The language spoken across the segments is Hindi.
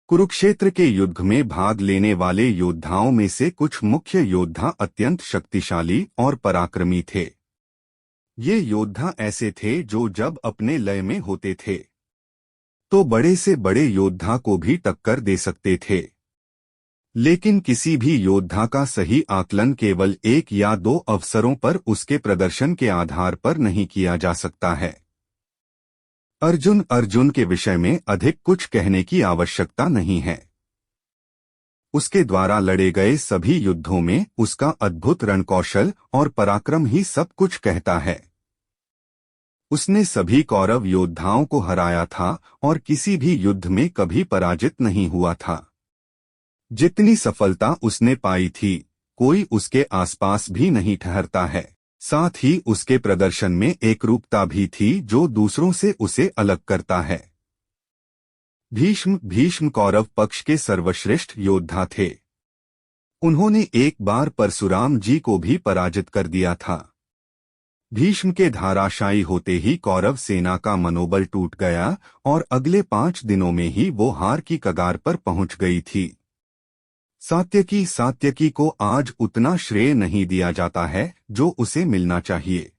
कुरुक्षेत्र के युद्ध में भाग लेने वाले योद्धाओं में से कुछ मुख्य योद्धा अत्यंत शक्तिशाली और पराक्रमी थे। ये योद्धा ऐसे थे जो जब अपने लय में होते थे तो बड़े से बड़े योद्धा को भी टक्कर दे सकते थे। लेकिन किसी भी योद्धा का सही आकलन केवल एक या दो अवसरों पर उसके प्रदर्शन के आधार पर नहीं किया जा सकता है। अर्जुन के विषय में अधिक कुछ कहने की आवश्यकता नहीं है। उसके द्वारा लड़े गए सभी युद्धों में उसका अद्भुत रणकौशल और पराक्रम ही सब कुछ कहता है। उसने सभी कौरव योद्धाओं को हराया था और किसी भी युद्ध में कभी पराजित नहीं हुआ था। जितनी सफलता उसने पाई थी, कोई उसके आसपास भी नहीं ठहरता है। साथ ही उसके प्रदर्शन में एकरूपता भी थी जो दूसरों से उसे अलग करता है। भीष्म कौरव पक्ष के सर्वश्रेष्ठ योद्धा थे। उन्होंने एक बार परशुराम जी को भी पराजित कर दिया था। भीष्म के धाराशायी होते ही कौरव सेना का मनोबल टूट गया और अगले 5 दिनों में ही वो हार की कगार पर पहुंच गई थी। सात्यकी को आज उतना श्रेय नहीं दिया जाता है जो उसे मिलना चाहिए।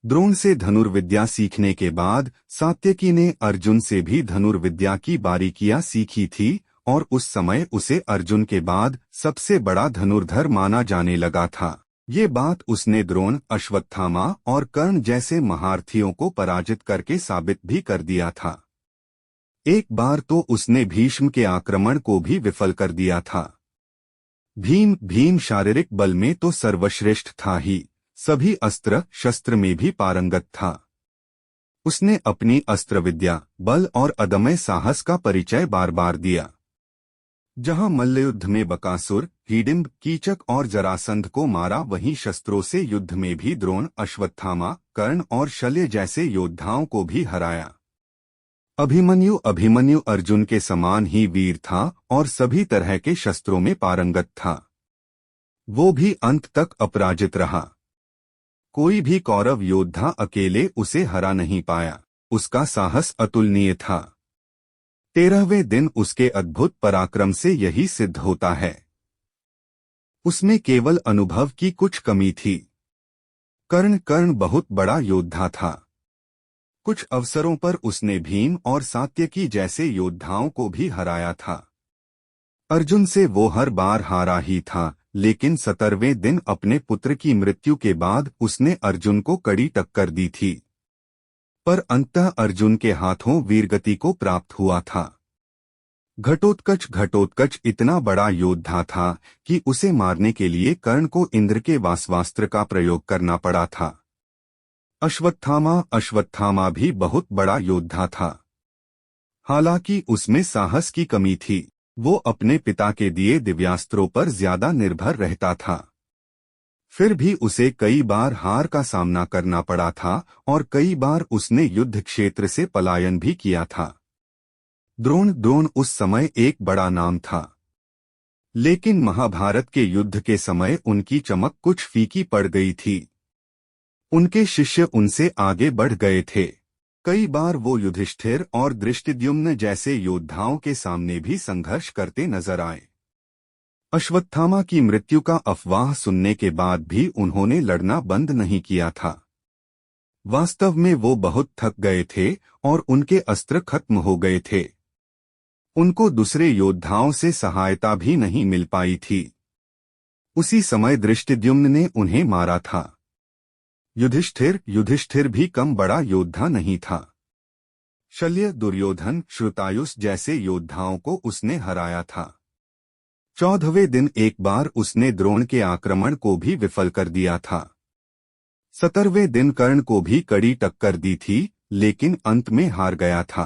द्रोण से धनुर्विद्या सीखने के बाद सात्यकी ने अर्जुन से भी धनुर्विद्या की बारीकियां सीखी थी और उस समय उसे अर्जुन के बाद सबसे बड़ा धनुर्धर माना जाने लगा था। ये बात उसने द्रोण, अश्वत्थामा और कर्ण जैसे महारथियों को पराजित करके साबित भी कर दिया था। एक बार तो उसने भीष्म के आक्रमण को भी विफल कर दिया था। भीम शारीरिक बल में तो सर्वश्रेष्ठ था ही, सभी अस्त्र शस्त्र में भी पारंगत था। उसने अपनी अस्त्र विद्या, बल और अदम्य साहस का परिचय बार बार दिया। जहां मल्लयुद्ध में बकासुर, हिडिंब, कीचक और जरासंध को मारा, वहीं शस्त्रों से युद्ध में भी द्रोण, अश्वत्थामा, कर्ण और शल्य जैसे योद्धाओं को भी हराया। अभिमन्यु अर्जुन के समान ही वीर था और सभी तरह के शस्त्रों में पारंगत था। वो भी अंत तक अपराजित रहा। कोई भी कौरव योद्धा अकेले उसे हरा नहीं पाया। उसका साहस अतुलनीय था। 13वें दिन उसके अद्भुत पराक्रम से यही सिद्ध होता है। उसमें केवल अनुभव की कुछ कमी थी। कर्ण बहुत बड़ा योद्धा था। कुछ अवसरों पर उसने भीम और सात्यकी जैसे योद्धाओं को भी हराया था। अर्जुन से वो हर बार हारा ही था, लेकिन 17वें दिन अपने पुत्र की मृत्यु के बाद उसने अर्जुन को कड़ी टक्कर दी थी। पर अंततः अर्जुन के हाथों वीरगति को प्राप्त हुआ था। घटोत्कच इतना बड़ा योद्धा था कि उसे मारने के लिए कर्ण को इंद्र के वासवास्त्र का प्रयोग करना पड़ा था। अश्वत्थामा भी बहुत बड़ा योद्धा था। हालांकि उसमें साहस की कमी थी। वो अपने पिता के दिए दिव्यास्त्रों पर ज्यादा निर्भर रहता था। फिर भी उसे कई बार हार का सामना करना पड़ा था और कई बार उसने युद्ध क्षेत्र से पलायन भी किया था। द्रोण उस समय एक बड़ा नाम था, लेकिन महाभारत के युद्ध के समय उनकी चमक कुछ फीकी पड़ गई थी। उनके शिष्य उनसे आगे बढ़ गए थे। कई बार वो युधिष्ठिर और दृष्टिद्युम्न जैसे योद्धाओं के सामने भी संघर्ष करते नजर आए। अश्वत्थामा की मृत्यु का अफवाह सुनने के बाद भी उन्होंने लड़ना बंद नहीं किया था। वास्तव में वो बहुत थक गए थे और उनके अस्त्र खत्म हो गए थे। उनको दूसरे योद्धाओं से सहायता भी नहीं मिल पाई थी। उसी समय दृष्टिद्युम्न ने उन्हें मारा था। युधिष्ठिर भी कम बड़ा योद्धा नहीं था। शल्य, दुर्योधन, श्रुतायुष जैसे योद्धाओं को उसने हराया था। 14वें दिन एक बार उसने द्रोण के आक्रमण को भी विफल कर दिया था। 17वें दिन कर्ण को भी कड़ी टक्कर दी थी, लेकिन अंत में हार गया था।